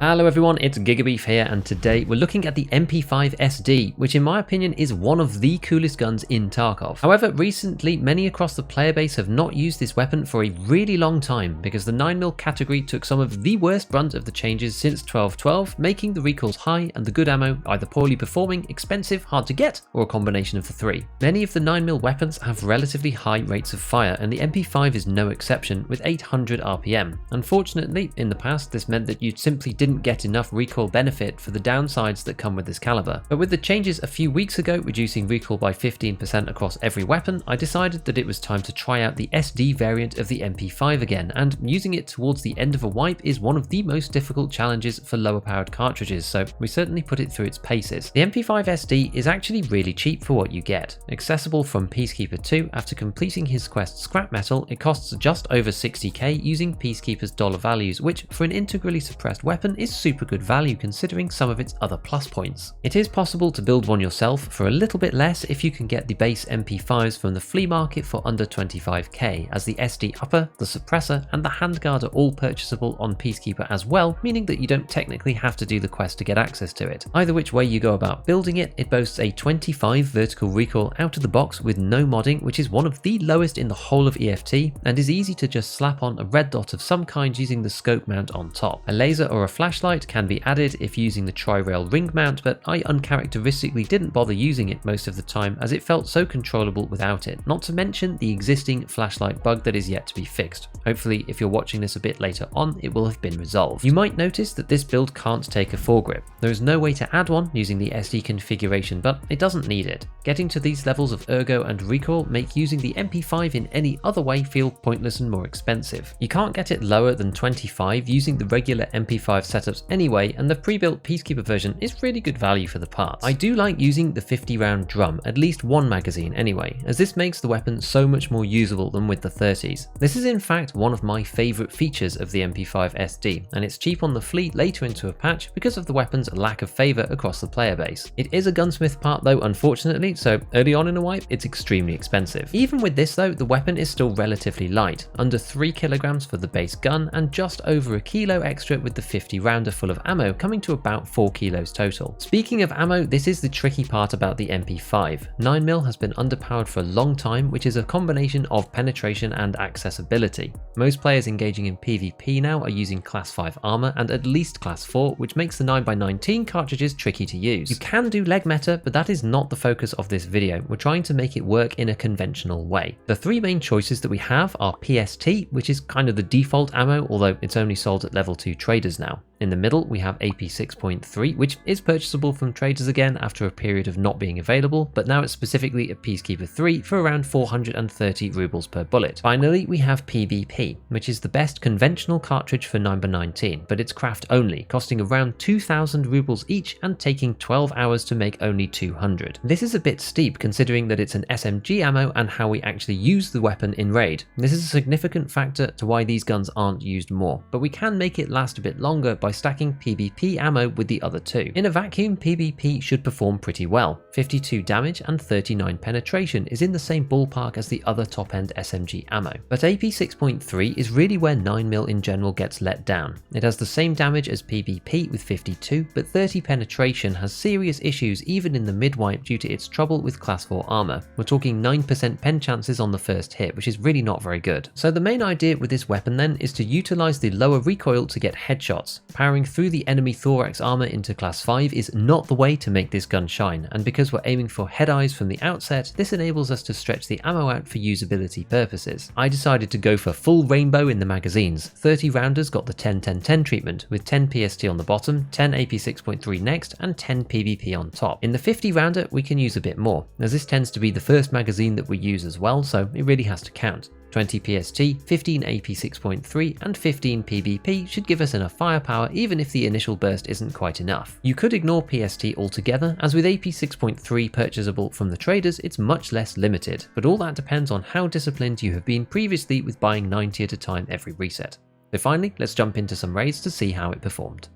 Hello everyone, it's Gigabeef here, and today we're looking at the MP5 SD, which in my opinion is one of the coolest guns in Tarkov. However, recently many across the player base have not used this weapon for a really long time because the 9mm category took some of the worst brunt of the changes since 12.12, making the recoils high and the good ammo either poorly performing, expensive, hard to get, or a combination of the three. Many of the 9mm weapons have relatively high rates of fire, and the MP5 is no exception with 800 RPM. Unfortunately, in the past this meant that you simply didn't get enough recoil benefit for the downsides that come with this caliber. But with the changes a few weeks ago reducing recoil by 15% across every weapon, I decided that it was time to try out the SD variant of the MP5 again, and using it towards the end of a wipe is one of the most difficult challenges for lower powered cartridges, so we certainly put it through its paces. The MP5 SD is actually really cheap for what you get. Accessible from Peacekeeper 2, after completing his quest Scrap Metal, it costs just over 60k using Peacekeeper's dollar values, which for an integrally suppressed weapon is super good value considering some of its other plus points. It is possible to build one yourself for a little bit less if you can get the base MP5s from the flea market for under 25k, as the SD upper, the suppressor, and the handguard are all purchasable on Peacekeeper as well, meaning that you don't technically have to do the quest to get access to it. Either which way you go about building it, it boasts a 25 vertical recoil out of the box with no modding, which is one of the lowest in the whole of EFT, and is easy to just slap on a red dot of some kind using the scope mount on top. A laser or a flashlight can be added if using the tri-rail ring mount, but I uncharacteristically didn't bother using it most of the time as it felt so controllable without it, not to mention the existing flashlight bug that is yet to be fixed. Hopefully if you're watching this a bit later on, it will have been resolved. You might notice that this build can't take a foregrip. There is no way to add one using the SD configuration, but it doesn't need it. Getting to these levels of ergo and recoil make using the MP5 in any other way feel pointless and more expensive. You can't get it lower than 25 using the regular MP5 setups anyway, and the pre-built Peacekeeper version is really good value for the parts. I do like using the 50 round drum, at least one magazine anyway, as this makes the weapon so much more usable than with the 30s. This is in fact one of my favourite features of the MP5 SD, and it's cheap on the fleet later into a patch because of the weapon's lack of favour across the player base. It is a gunsmith part though, unfortunately, so early on in a wipe it's extremely expensive. Even with this though, the weapon is still relatively light, under 3 kilograms for the base gun and just over a kilo extra with the 50 rounder full of ammo, coming to about 4 kilos total. Speaking of ammo, this is the tricky part about the MP5. 9mm has been underpowered for a long time, which is a combination of penetration and accessibility. Most players engaging in PvP now are using class 5 armor and at least class 4, which makes the 9x19 cartridges tricky to use. You can do leg meta, but that is not the focus of this video. We're trying to make it work in a conventional way. The three main choices that we have are PST, which is kind of the default ammo, although it's only sold at level 2 traders now. In the middle, we have AP 6.3, which is purchasable from traders again after a period of not being available, but now it's specifically at Peacekeeper 3 for around 430 rubles per bullet. Finally, we have PvP, which is the best conventional cartridge for 9x19, but it's craft only, costing around 2,000 rubles each and taking 12 hours to make only 200. This is a bit steep considering that it's an SMG ammo and how we actually use the weapon in raid. This is a significant factor to why these guns aren't used more, but we can make it last a bit longer by stacking PvP ammo with the other two. In a vacuum, PvP should perform pretty well. 52 damage and 39 penetration is in the same ballpark as the other top-end SMG ammo. But AP 6.3 is really where 9mm in general gets let down. It has the same damage as PvP with 52, but 30 penetration has serious issues even in the mid-wipe due to its trouble with class 4 armor. We're talking 9% pen chances on the first hit, which is really not very good. So the main idea with this weapon then is to utilize the lower recoil to get headshots. Powering through the enemy thorax armor into class 5 is not the way to make this gun shine, and because we're aiming for head eyes from the outset, this enables us to stretch the ammo out for usability purposes. I decided to go for full rainbow in the magazines. 30 rounders got the 10-10-10 treatment, with 10 PST on the bottom, 10 AP 6.3 next, and 10 PvP on top. In the 50 rounder, we can use a bit more, as this tends to be the first magazine that we use as well, so it really has to count. 20 PST, 15 AP 6.3 and 15 PvP should give us enough firepower even if the initial burst isn't quite enough. You could ignore PST altogether, as with AP 6.3 purchasable from the traders it's much less limited, but all that depends on how disciplined you have been previously with buying 90 at a time every reset. So finally, let's jump into some raids to see how it performed.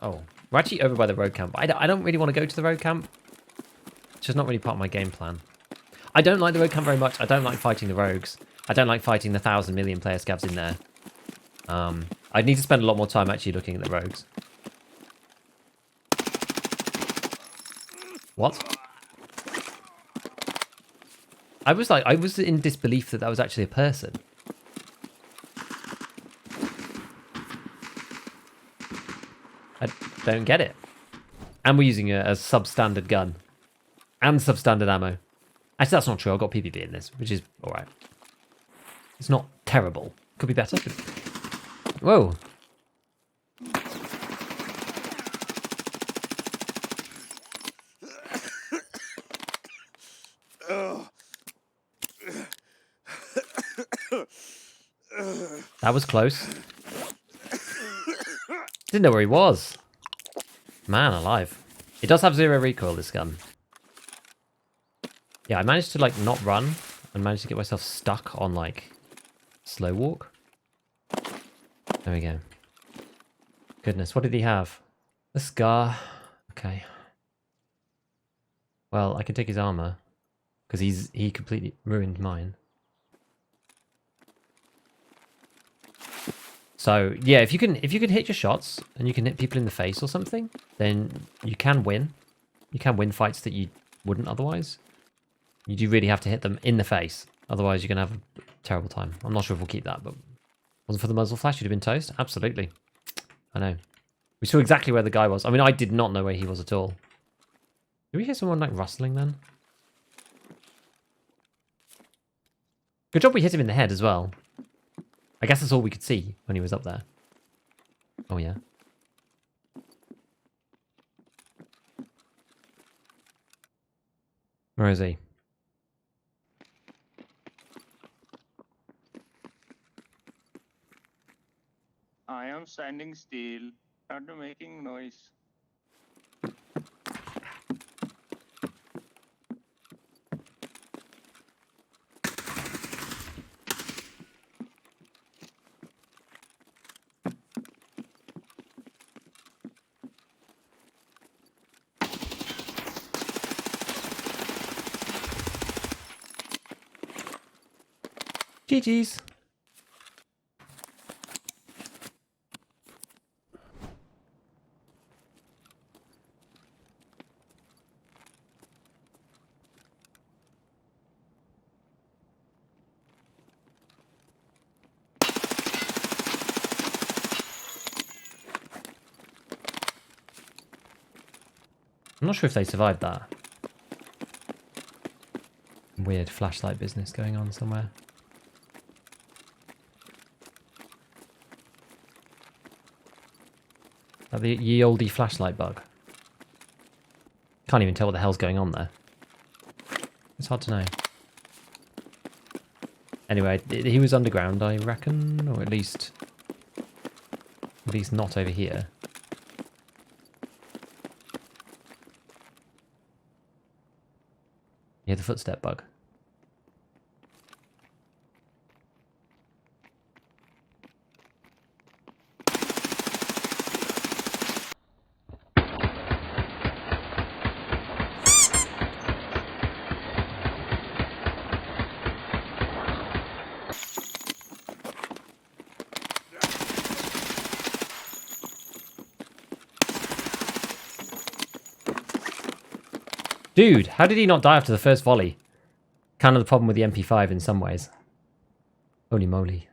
Oh, we're actually over by the road camp. I don't really want to go to the road camp. It's just not really part of my game plan. I don't like the road camp very much. I don't like fighting the rogues. I don't like fighting the 1,000 million player scavs in there. I'd need to spend a lot more time actually looking at the rogues. What? I was in disbelief that that was actually a person. I don't get it. And we're using a substandard gun. And substandard ammo. Actually, that's not true. I've got PvP in this, which is alright. It's not terrible. Could be better. Whoa. That was close. Didn't know where he was. Man alive. It does have 0 recoil, this gun. Yeah, I managed to, like, not run. And managed to get myself stuck on, like, slow walk. There we go. Goodness, what did he have? A scar. Okay. Well, I can take his armor. Because he completely ruined mine. So yeah, if you can hit your shots and you can hit people in the face or something, then you can win. You can win fights that you wouldn't otherwise. You do really have to hit them in the face, otherwise you're gonna have a terrible time. I'm not sure if we'll keep that, but wasn't for the muzzle flash, you'd have been toast. Absolutely, I know. We saw exactly where the guy was. I mean, I did not know where he was at all. Did we hear someone like rustling then? Good job we hit him in the head as well. I guess that's all we could see when he was up there. Oh, yeah. Where is he? I am standing still, not making noise. GG's. I'm not sure if they survived that. Weird flashlight business going on somewhere. Like the ye olde flashlight bug. Can't even tell what the hell's going on there. It's hard to know. Anyway, he was underground, I reckon, or at least not over here. Yeah, the footstep bug. Dude, how did he not die after the first volley? Kind of the problem with the MP5 in some ways. Holy moly.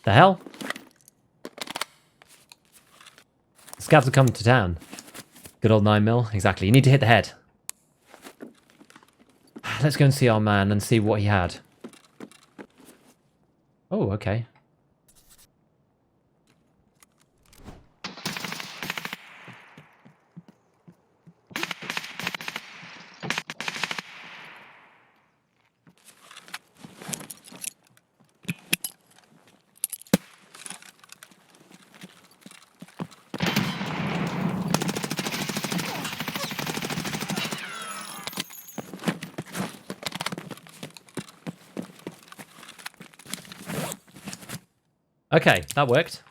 The hell? Scavs are coming to town. Good old 9mm, exactly. You need to hit the head. Let's go and see our man and see what he had. Oh, okay. Okay, that worked.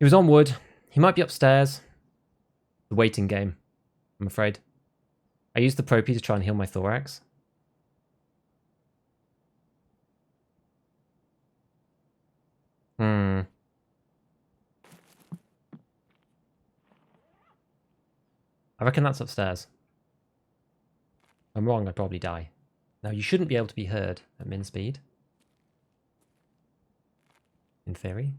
He was on wood. He might be upstairs. The waiting game, I'm afraid. I used the propy to try and heal my thorax. I reckon that's upstairs. If I'm wrong, I'd probably die. Now, you shouldn't be able to be heard at min speed. In theory.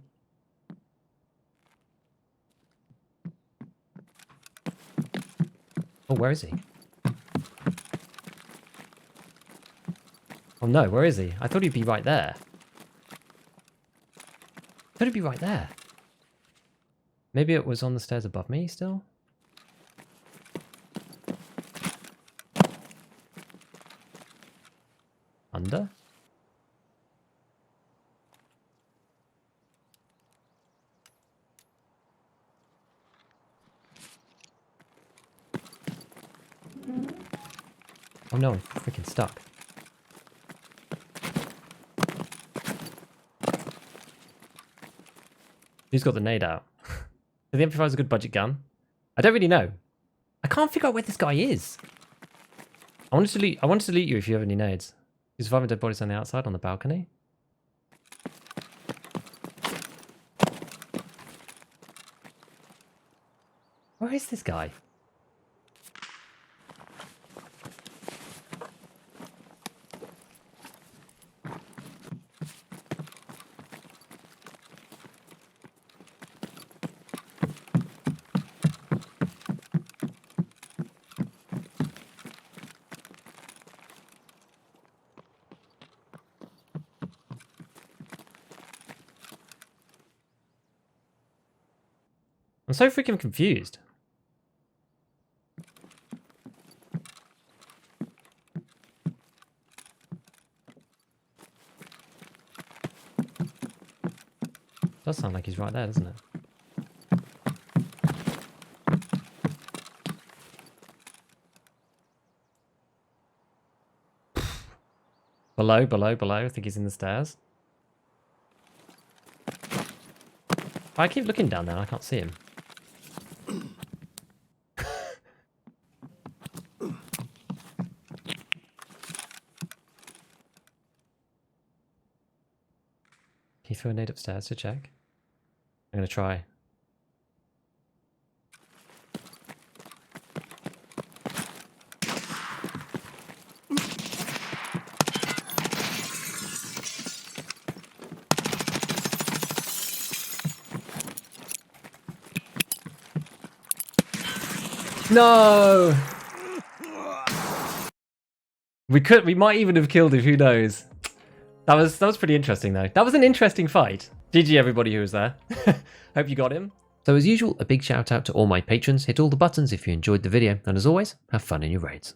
Oh, where is he? Oh no, where is he? I thought he'd be right there. I thought he'd be right there. Maybe it was on the stairs above me still? Under? Oh no, I'm freaking stuck. Who's got the nade out? So the MP5 is a good budget gun. I don't really know. I can't figure out where this guy is. I wanted to loot you if you have any nades. You surviving dead bodies on the outside on the balcony. Where is this guy? I'm so freaking confused. Does sound like he's right there, doesn't it? Below. I think he's in the stairs. I keep looking down there. I can't see him. Can you throw a nade upstairs to check? I'm going to try. No! We might even have killed him, who knows? That was pretty interesting though. That was an interesting fight. GG everybody who was there. Hope you got him. So as usual, a big shout out to all my patrons. Hit all the buttons if you enjoyed the video, and as always, have fun in your raids.